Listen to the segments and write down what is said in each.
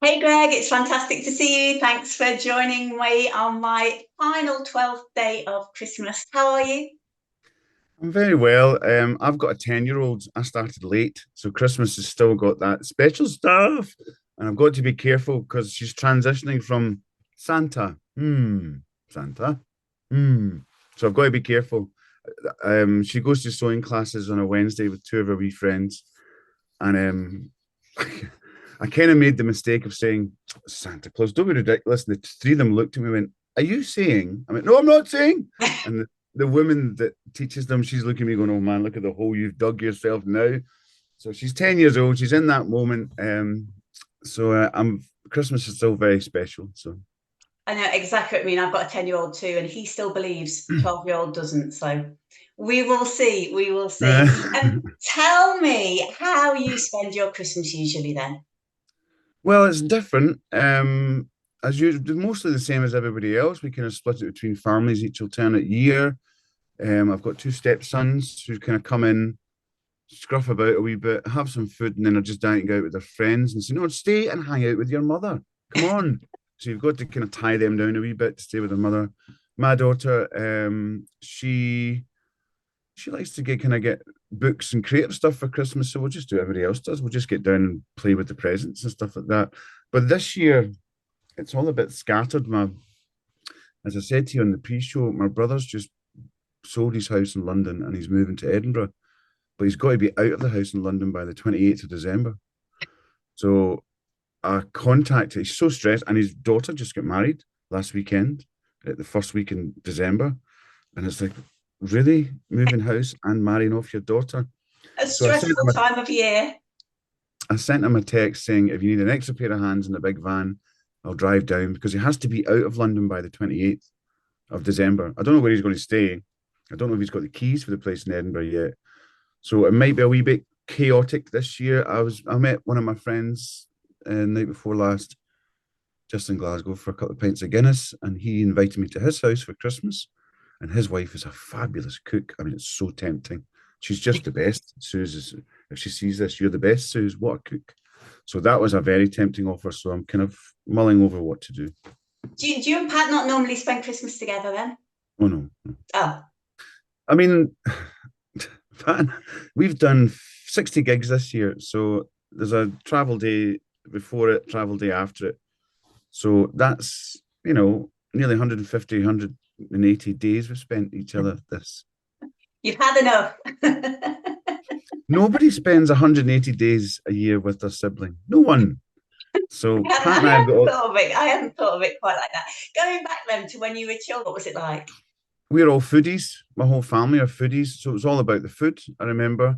Hey Greg, it's fantastic to see you. Thanks for joining me on my final 12th day of Christmas. How are you? I'm very well. I've got a 10-year-old. I started late, so Christmas has still got that special stuff. And I've got to be careful because she's transitioning from Santa. Santa. Hmm. So I've got to be careful. She goes to sewing classes on a Wednesday with two of her wee friends. And I kind of made the mistake of saying, Santa Claus, don't be ridiculous. And the three of them looked at me and went, Are you saying? I went, No, I'm not saying. And the woman that teaches them, she's looking at me going, Oh man, look at the hole you've dug yourself now. So she's 10 years old. She's in that moment. I'm Christmas is still very special. So I know exactly what I mean. I've got a 10-year-old too, and he still believes 12-year-old doesn't. So we will see. We will see. Tell me how you spend your Christmas usually then. well, it's different. As usual, mostly the same as everybody else. We kind of split it between families each alternate year. I've got two stepsons who kind of come in, scruff about a wee bit, have some food, and then are just dining out with their friends and say, No, stay and hang out with your mother. Come on. So you've got to kind of tie them down a wee bit to stay with their mother. My daughter, she likes to get books and creative stuff for Christmas. So we'll just do what everybody else does. We'll just get down and play with the presents and stuff like that. But this year, it's all a bit scattered. As I said to you on the pre-show, my brother's just sold his house in London and he's moving to Edinburgh, but he's got to be out of the house in London by the 28th of December. So I contacted, he's so stressed, and his daughter just got married last weekend, at the first week in December. And it's like, really? Moving house and marrying off your daughter? A So stressful time of year. I sent him a text saying, if you need an extra pair of hands in the big van, I'll drive down because he has to be out of London by the 28th of December. I don't know where he's going to stay. I don't know if he's got the keys for the place in Edinburgh yet. So it might be a wee bit chaotic this year. I met one of my friends the night before last, just in Glasgow, for a couple of pints of Guinness, and he invited me to his house for Christmas. And his wife is a fabulous cook. I mean, it's so tempting. She's just the best. Suze, if she sees this, you're the best, Suze. What a cook. So that was a very tempting offer. So I'm kind of mulling over what to do. Do you and Pat not normally spend Christmas together then? Oh no. Oh, I mean, we've done 60 gigs this year. So there's a travel day before it, travel day after it. So that's, nearly 150, 180 days we've spent each other this. you've had enough. Nobody spends 180 days a year with their sibling. No one. So I Pat and I have got hadn't all, thought of it. I hadn't thought of it quite like that. Going back then to when you were children, what was it like? we're all foodies. My whole family are foodies. So it's all about the food. I remember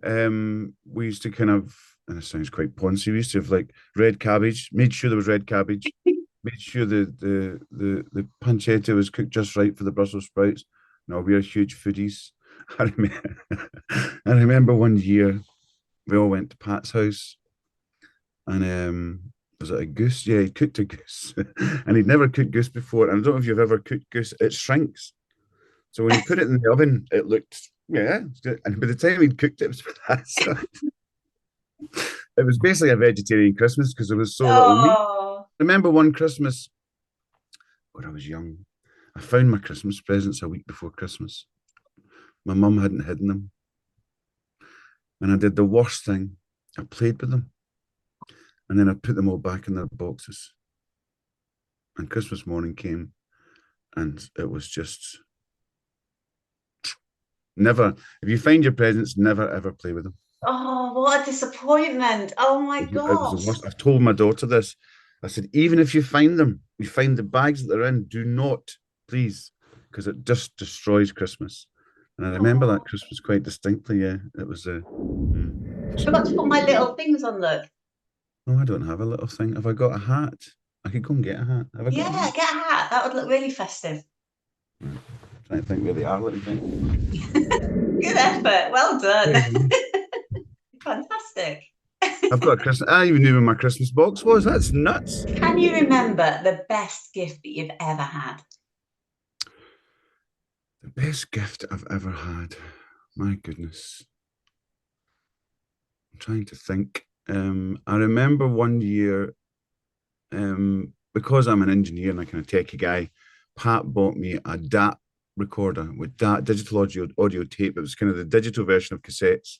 we used to kind of, and it sounds quite poncy, we used to have like red cabbage, made sure there was red cabbage, made sure the pancetta was cooked just right for the Brussels sprouts. No, we are huge foodies. I remember, I remember one year we all went to Pat's house and was it a goose? Yeah, he cooked a goose. And he'd never cooked goose before. And I don't know if you've ever cooked goose, it shrinks. So when he put it in the oven, it looked, yeah, it's good. And by the time he'd cooked it, it was that. So it was basically a vegetarian Christmas because there was so little meat. Oh, I remember one Christmas when I was young, I found my Christmas presents a week before Christmas. My mum hadn't hidden them. And I did the worst thing. I played with them and then I put them all back in their boxes. And Christmas morning came and it was just never, if you find your presents, never ever play with them. oh, what a disappointment. Oh my It was the gosh. worst. I've told my daughter this. I said, even if you find them, you find the bags that they're in, do not, please, because it just destroys Christmas. And I remember that Oh, Christmas quite distinctly. Yeah, it was a. I forgot to put my little things on, look. Oh, I don't have a little thing. Have I got a hat? I could go and get a hat. Have I got a Yeah, hat? get a hat. That would look really festive. Right. Trying to think where they are. Let me think. Good effort. Well There done. you go. Fantastic. I've got a Christmas. I even knew where my Christmas box was. That's nuts. Can you remember the best gift that you've ever had? The best gift I've ever had. My goodness. I'm trying to think. I remember one year. because I'm an engineer and a kind of techie guy, Pat bought me a DAT recorder with DAT digital audio tape. It was kind of the digital version of cassettes,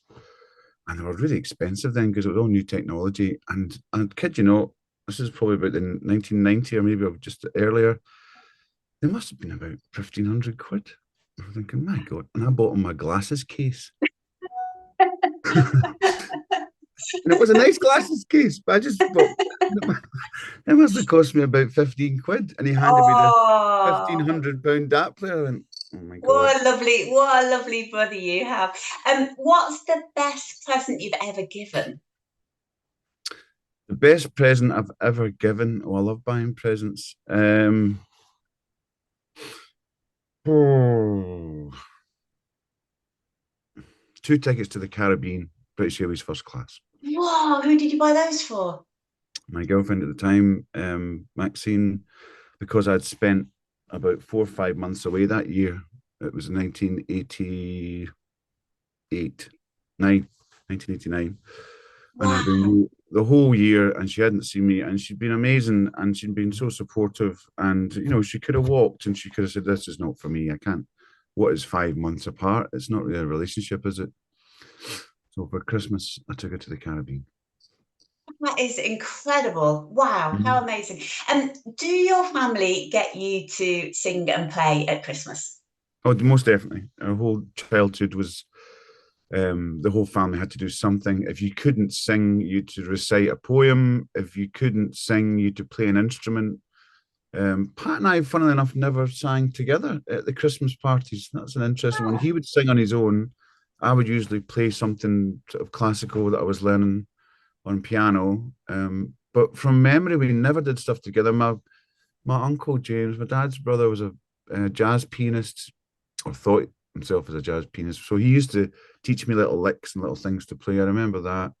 and they were really expensive then because it was all new technology. And kid you not, this is probably about in 1990 or maybe just earlier. They must have been about 1,500 quid. I'm thinking, my God. And I bought him my glasses case. And it was a nice glasses case, but I just thought it must have cost me about 15 quid. And he handed me the Oh, £1,500 DAT player. I went, oh my God. what a lovely brother you have. What's the best present you've ever given? The best present I've ever given. Oh, I love buying presents. Oh, 2 tickets to the Caribbean, British Airways first class. Whoa, who did you buy those for? My girlfriend at the time, Maxine, because I'd spent about 4 or 5 months away that year. It was 1988, 1989. And I'd Wow. been the whole year and she hadn't seen me and she'd been amazing and she'd been so supportive. And, she could have walked and she could have said, this is not for me. I can't. What is 5 months apart? It's not really a relationship, is it? So for Christmas, I took her to the Caribbean. That is incredible. Wow, how Mhm. amazing. And do your family get you to sing and play at Christmas? Oh, most definitely. Our whole childhood was the whole family had to do something. If you couldn't sing, you to recite a poem. If you couldn't sing, you to play an instrument. Pat and I, funnily enough, never sang together at the Christmas parties. That's an interesting one. Oh, He would sing on his own. I would usually play something sort of classical that I was learning on piano. But from memory, we never did stuff together. My uncle James, my dad's brother, was a jazz pianist, or thought himself as a jazz pianist. So he used to teach me little licks and little things to play. I remember that.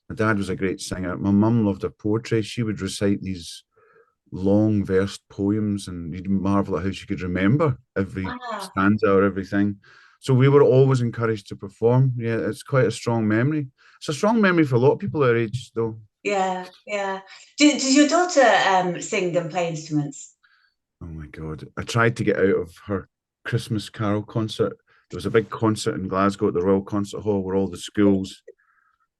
My dad was a great singer. My mum loved her poetry. She would recite these long versed poems, and you'd marvel at how she could remember every wow. stanza or everything. So we were always encouraged to perform. Yeah, it's quite a strong memory. It's a strong memory for a lot of people our age, though. Yeah, yeah. Does your daughter sing and play instruments? Oh my God. I tried to get out of her Christmas Carol concert. There was a big concert in Glasgow at the Royal Concert Hall where all the schools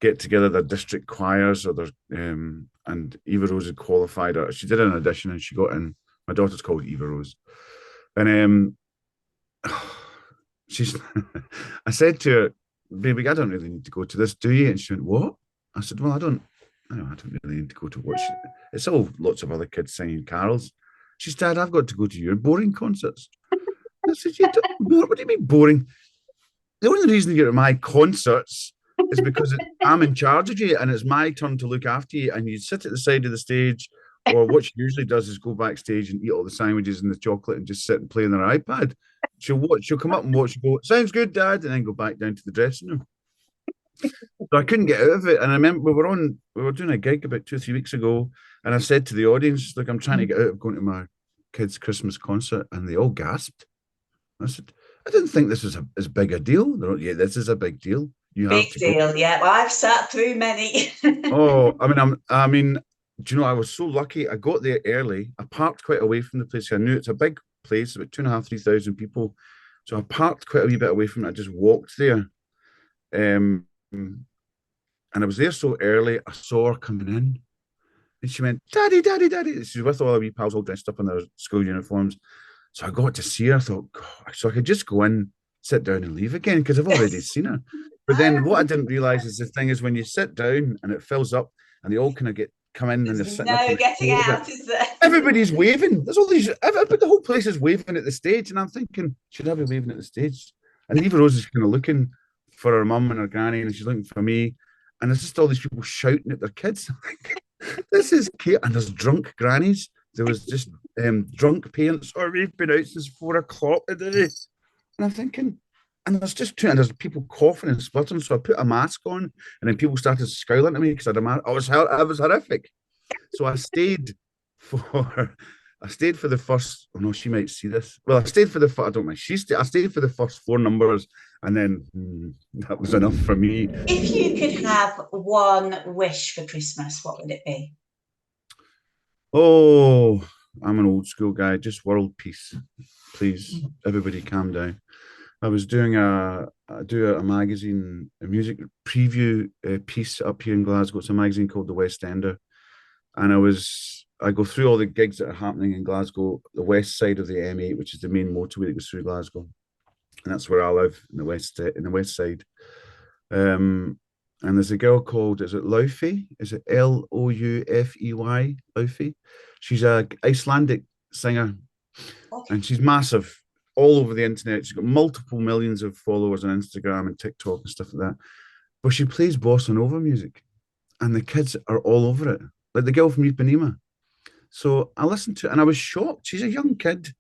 get together, their district choirs or their and Eva Rose had qualified her. She did an audition and she got in. My daughter's called Eva Rose. And she's I said to her, baby, I don't really need to go to this, do you? And she went, what? I said, well, I don't really need to go to watch it. It's all lots of other kids singing carols. She said, Dad, I've got to go to your boring concerts. I said, what do you mean boring? The only reason you're at my concerts is because I'm in charge of you and it's my turn to look after you. And you sit at the side of the stage, or what she usually does is go backstage and eat all the sandwiches and the chocolate and just sit and play on her iPad. She'll come up and watch you go, sounds good, Dad, and then go back down to the dressing room. So I couldn't get out of it. And I remember we were doing a gig about 2 or 3 weeks ago, and I said to the audience, look, I'm trying to get out of going to my kids' Christmas concert, and they all gasped. I said, I didn't think this was as big a deal. They're like, yeah, this is a big deal. You have Big to go. deal, yeah. Well, I've sat through many. Oh, I mean, do you know, I was so lucky. I got there early. I parked quite away from the place. I knew it's a big place, about 2,500, 3,000 people. So I parked quite a wee bit away from it. I just walked there. Um, and I was there so early, I saw her coming in. And she went, Daddy, Daddy, Daddy. She's with all her wee pals all dressed up in their school uniforms. So I got to see her. I thought, God, so I could just go in, sit down, and leave again because I've already seen her. But then what I didn't realize is the thing is when you sit down and it fills up and they all kind of get come in and There's they're sitting up no on the getting floor of it. out, is there? Everybody's waving. There's all these, but the whole place is waving at the stage. And I'm thinking, should I be waving at the stage? And Eva Rose is kind of looking for her mum and her granny, and she's looking for me. And there's just all these people shouting at their kids. This is cute. And there's drunk grannies. There was just drunk parents. Oh, we've been out since 4 o'clock today. And I'm thinking, and there's just two, and there's people coughing and spluttering. So I put a mask on, and then people started scowling at me because I had a mask. I was horrific. So for I stayed for the first. Oh no, she might see this. Well, I stayed for the. I don't mind. I stayed for the first 4 numbers, and then that was enough for me. If you could have one wish for Christmas, what would it be? Oh, I'm an old school guy. Just world peace, please. Everybody, calm down. I was doing a magazine, a music preview piece up here in Glasgow. It's a magazine called The West Ender, and I go through all the gigs that are happening in Glasgow, the west side of the M8, which is the main motorway that goes through Glasgow, and that's where I live in the west side. And there's a girl called, is it Laufey? Is it Loufey? Laufey? She's a Icelandic singer, Okay. and she's massive all over the internet. She's got multiple millions of followers on Instagram and TikTok and stuff like that. But she plays bossa nova music, and the kids are all over it, like the girl from Ipanema. So I listened to it and I was shocked. She's a young kid,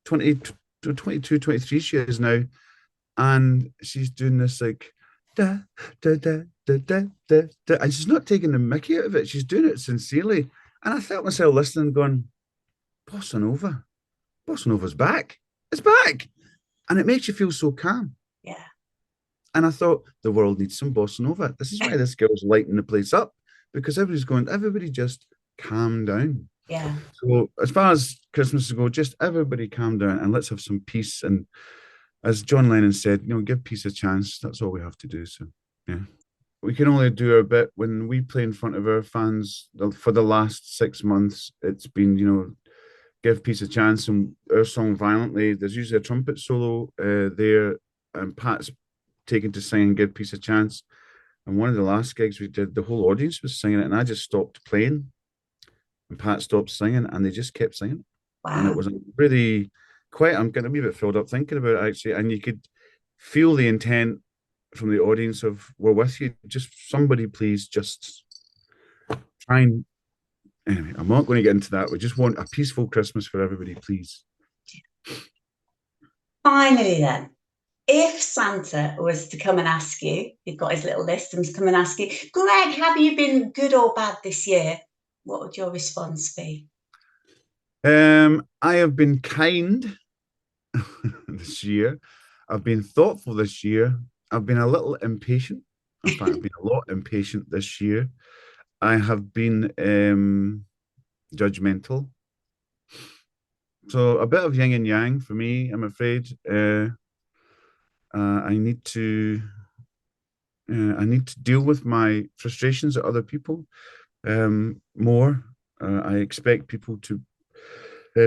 20, 22, 23 she is now. And she's doing this like, da, da, da, da, da, da, da. And she's not taking the mickey out of it. She's doing it sincerely. And I felt myself listening, going, Bossa Nova. Bossa Nova's back. It's back. And it makes you feel so calm. Yeah. And I thought the world needs some Bossa Nova. This is why this girl's lighting the place up, because everybody just calm down. Yeah. So as far as Christmas go, just everybody calm down and let's have some peace. And as John Lennon said, give peace a chance. That's all we have to do. So yeah, we can only do our bit. When we play in front of our fans for the last 6 months, it's been, give peace a chance. And our song Violently, there's usually a trumpet solo there, and Pat's taken to sing Give Peace a Chance. And one of the last gigs we did, the whole audience was singing it, and I just stopped playing, and Pat stopped singing, and they just kept singing. And it Wow. was really quite, I'm getting a wee bit filled up thinking about it actually. And you could feel the intent from the audience of, we're with you. Just somebody, please, just try and, anyway, I'm not going to get into that. We just want a peaceful Christmas for everybody, please. Finally, then, if Santa was to come and ask you, you've got his little list, and to come and ask you, Greg, have you been good or bad this year? What would your response be? I have been kind this year. I've been thoughtful this year. I've been a little impatient. In fact, I've been a lot impatient this year. I have been judgmental. So a bit of yin and yang for me, I'm afraid. I need to deal with my frustrations at other people more. I expect people to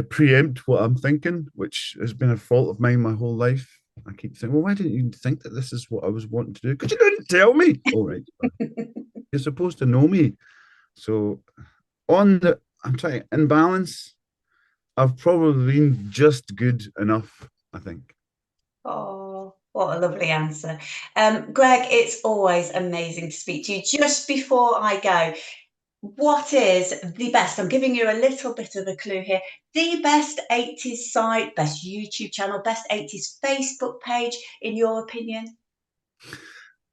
preempt what I'm thinking, which has been a fault of mine my whole life. I keep thinking, well, why didn't you think that this is what I was wanting to do? Because you didn't tell me. All right, you're supposed to know me. So I'm trying in balance. I've probably been just good enough, I think. Oh, what a lovely answer. Greg, it's always amazing to speak to you. Just before I go, what is the best? I'm giving you a little bit of a clue here. The best 80s site, best YouTube channel, best 80s Facebook page, in your opinion?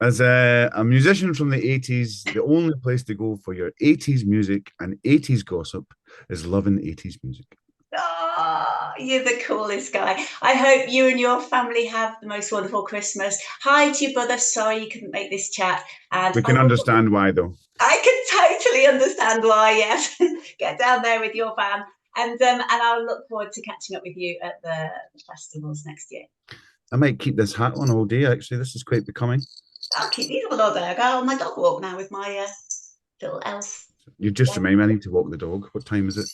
As a musician from the 80s, the only place to go for your 80s music and 80s gossip is loving 80s music. Oh, you're the coolest guy. I hope you and your family have the most wonderful Christmas. Hi to your brother. Sorry you couldn't make this chat. And We can understand why, though. I can totally understand why, yes. Get down there with your van. And I'll look forward to catching up with you at the festivals next year. I might keep this hat on all day, actually. This is quite becoming. I'll keep these on all day. I go on my dog walk now with my little elf. You just remind me I need to walk the dog. What time is it?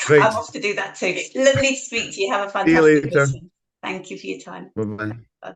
Right. I'm off to do that too. Lovely to speak to you. Have a See you fantastic later. Christmas. Thank you for your time. Bye bye. Bye.